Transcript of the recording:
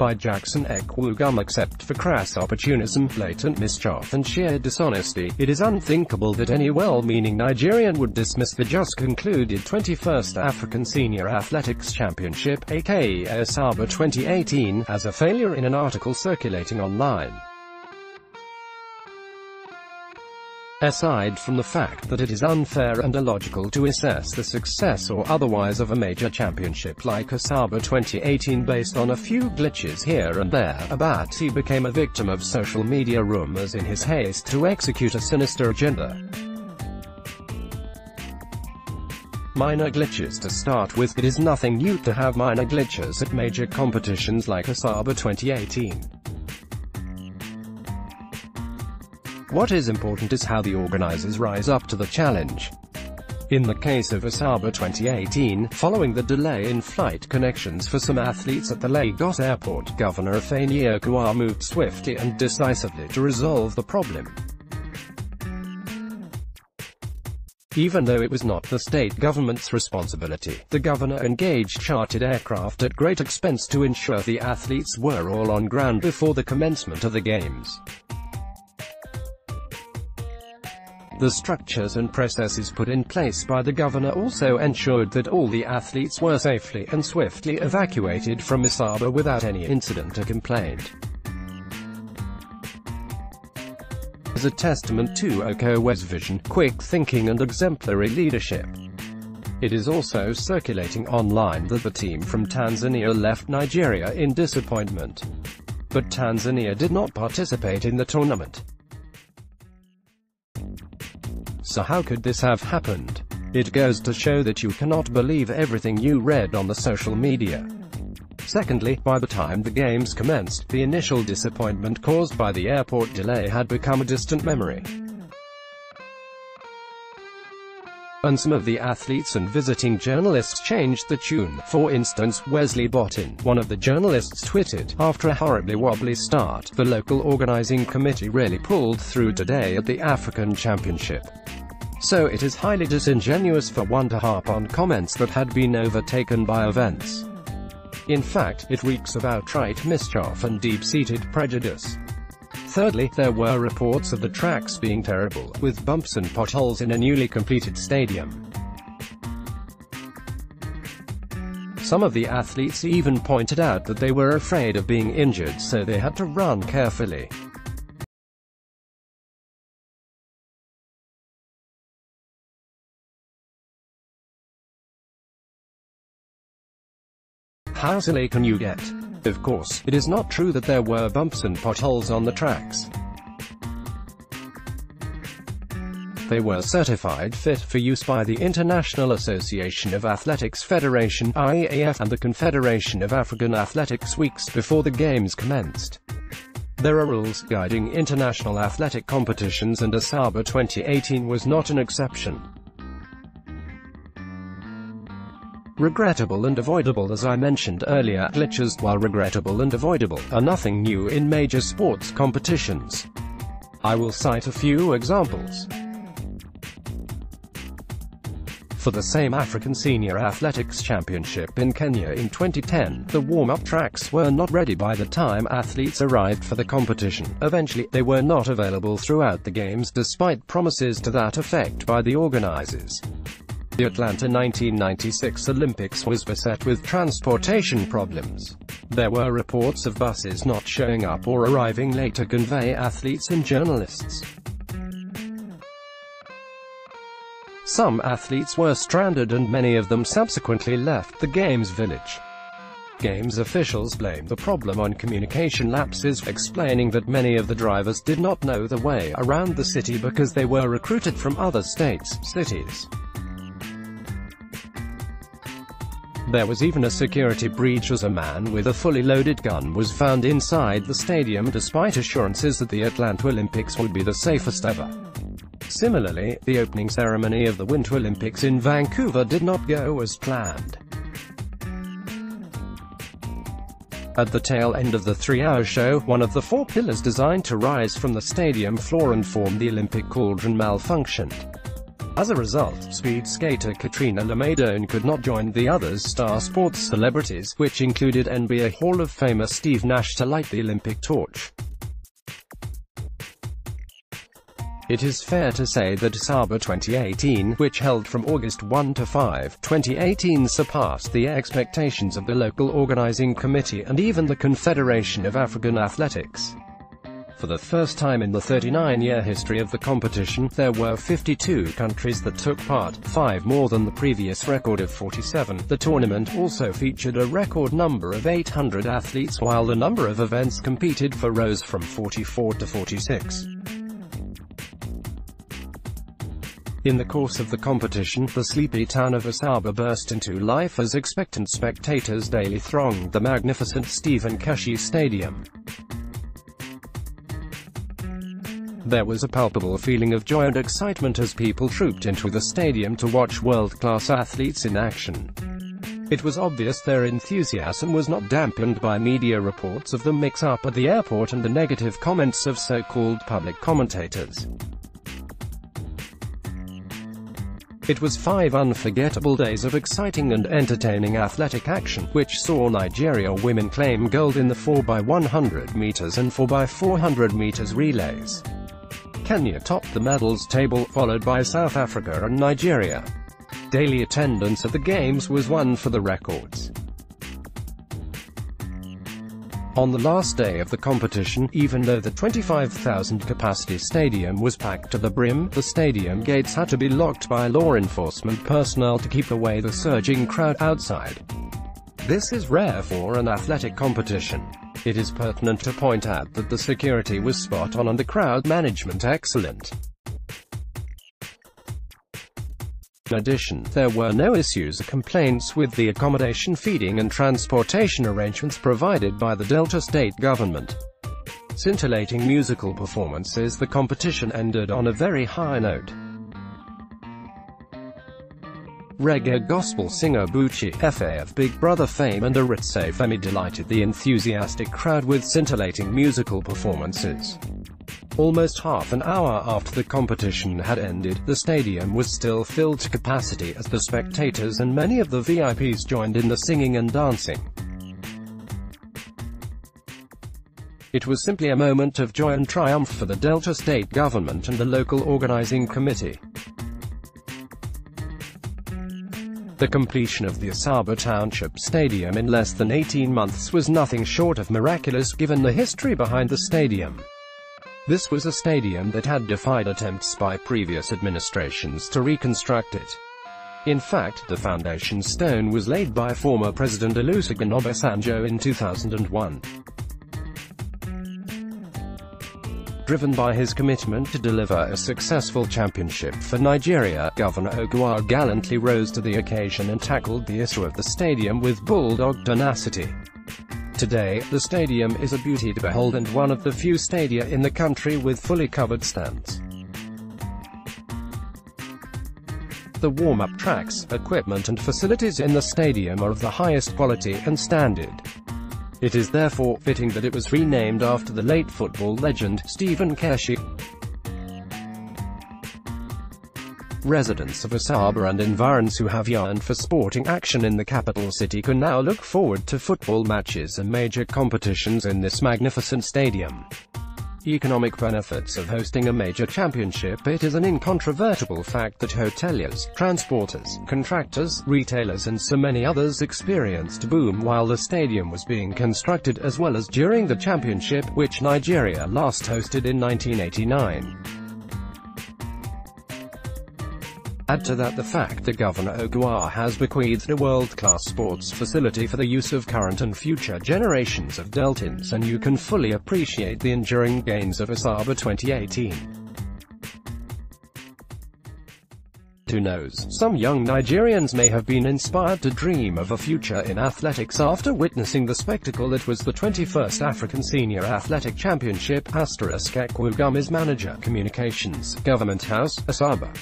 by Jackson Ekwugum except for crass opportunism, blatant mischief and sheer dishonesty. It is unthinkable that any well-meaning Nigerian would dismiss the just concluded 21st African Senior Athletics Championship, aka Asaba 2018, as a failure in an article circulating online. Aside from the fact that it is unfair and illogical to assess the success or otherwise of a major championship like Asaba 2018 based on a few glitches here and there, Abati became a victim of social media rumors in his haste to execute a sinister agenda. Minor glitches to start with. It is nothing new to have minor glitches at major competitions like Asaba 2018. What is important is how the organizers rise up to the challenge. In the case of Asaba 2018, following the delay in flight connections for some athletes at the Lagos airport, Governor Ifeanyi Okowa moved swiftly and decisively to resolve the problem. Even though it was not the state government's responsibility, the governor engaged chartered aircraft at great expense to ensure the athletes were all on ground before the commencement of the games. The structures and processes put in place by the governor also ensured that all the athletes were safely and swiftly evacuated from Asaba without any incident or complaint. As a testament to Okowa's vision, quick thinking and exemplary leadership. It is also circulating online that the team from Tanzania left Nigeria in disappointment. But Tanzania did not participate in the tournament. So how could this have happened? It goes to show that you cannot believe everything you read on the social media. Secondly, by the time the games commenced, the initial disappointment caused by the airport delay had become a distant memory. And some of the athletes and visiting journalists changed the tune. For instance, Wesley Bottin, one of the journalists, tweeted, "After a horribly wobbly start, the local organizing committee really pulled through today at the African Championship. So it is highly disingenuous for one to harp on comments that had been overtaken by events. In fact, it reeks of outright mischief and deep-seated prejudice." Thirdly, there were reports of the tracks being terrible, with bumps and potholes in a newly completed stadium. Some of the athletes even pointed out that they were afraid of being injured, so they had to run carefully. How silly can you get? Of course, it is not true that there were bumps and potholes on the tracks. They were certified fit for use by the International Association of Athletics Federation (IAAF) and the Confederation of African Athletics weeks before the games commenced. There are rules guiding international athletic competitions, and Asaba 2018 was not an exception. Regrettable and avoidable. As I mentioned earlier, glitches, while regrettable and avoidable, are nothing new in major sports competitions. I will cite a few examples. For the same African Senior Athletics Championship in Kenya in 2010, the warm-up tracks were not ready by the time athletes arrived for the competition. Eventually, they were not available throughout the games despite promises to that effect by the organizers. The Atlanta 1996 Olympics was beset with transportation problems. There were reports of buses not showing up or arriving late to convey athletes and journalists. Some athletes were stranded and many of them subsequently left the Games village. Games officials blamed the problem on communication lapses, explaining that many of the drivers did not know the way around the city because they were recruited from other states, cities. There was even a security breach as a man with a fully loaded gun was found inside the stadium despite assurances that the Atlanta Olympics would be the safest ever. Similarly, the opening ceremony of the Winter Olympics in Vancouver did not go as planned. At the tail end of the 3-hour show, one of the 4 pillars designed to rise from the stadium floor and form the Olympic cauldron malfunctioned. As a result, speed skater Katrina Lamadone could not join the other star sports celebrities, which included NBA Hall of Famer Steve Nash, to light the Olympic torch. It is fair to say that Asaba 2018, which held from August 1 to 5, 2018, surpassed the expectations of the local organizing committee and even the Confederation of African Athletics. For the first time in the 39-year history of the competition, there were 52 countries that took part, 5 more than the previous record of 47. The tournament also featured a record number of 800 athletes, while the number of events competed for rose from 44 to 46. In the course of the competition, the sleepy town of Asaba burst into life as expectant spectators daily thronged the magnificent Stephen Keshi Stadium. There was a palpable feeling of joy and excitement as people trooped into the stadium to watch world-class athletes in action. It was obvious their enthusiasm was not dampened by media reports of the mix-up at the airport and the negative comments of so-called public commentators. It was 5 unforgettable days of exciting and entertaining athletic action, which saw Nigeria women claim gold in the 4x100 meters and 4x400 meters relays. Kenya topped the medals table, followed by South Africa and Nigeria. Daily attendance at the games was one for the records. On the last day of the competition, even though the 25,000-capacity stadium was packed to the brim, the stadium gates had to be locked by law enforcement personnel to keep away the surging crowd outside. This is rare for an athletic competition. It is pertinent to point out that the security was spot on and the crowd management excellent. In addition, there were no issues or complaints with the accommodation, feeding and transportation arrangements provided by the Delta state government. Scintillating musical performances, the competition ended on a very high note. Reggae gospel singer Bucci Efe of Big Brother fame and Aritse Femi delighted the enthusiastic crowd with scintillating musical performances. Almost half an hour after the competition had ended, the stadium was still filled to capacity as the spectators and many of the VIPs joined in the singing and dancing. It was simply a moment of joy and triumph for the Delta state government and the local organizing committee. The completion of the Asaba Township Stadium in less than 18 months was nothing short of miraculous given the history behind the stadium. This was a stadium that had defied attempts by previous administrations to reconstruct it. In fact, the foundation stone was laid by former President Olusegun Obasanjo in 2001. Driven by his commitment to deliver a successful championship for Nigeria, Governor Ogua gallantly rose to the occasion and tackled the issue of the stadium with bulldog tenacity. Today, the stadium is a beauty to behold and one of the few stadia in the country with fully covered stands. The warm-up tracks, equipment and facilities in the stadium are of the highest quality and standard. It is therefore fitting that it was renamed after the late football legend, Stephen Keshi. Residents of Asaba and environs who have yearned for sporting action in the capital city can now look forward to football matches and major competitions in this magnificent stadium. Economic benefits of hosting a major championship. It is an incontrovertible fact that hoteliers, transporters, contractors, retailers and so many others experienced a boom while the stadium was being constructed, as well as during the championship, which Nigeria last hosted in 1989. Add to that the fact that Governor Ogua has bequeathed a world-class sports facility for the use of current and future generations of Deltans, and you can fully appreciate the enduring gains of Asaba 2018. Who knows, some young Nigerians may have been inspired to dream of a future in athletics after witnessing the spectacle that was the 21st African Senior Athletic Championship. *Ekwugum is Manager, Communications, Government House, Asaba.